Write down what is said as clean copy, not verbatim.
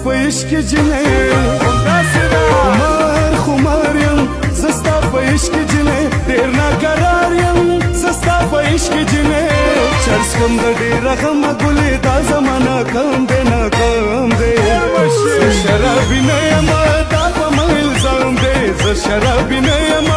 په عشق کې جنې خمار یم زستا په عشق کې جنې ډېر ناقرار یم زستا په عشق کې جنې چرس کم د ډېره غمه ګلې دا زمانه کم دی ناکام دی زه شرابي نه یم دا په ما الزام دی زه شرابي نه یم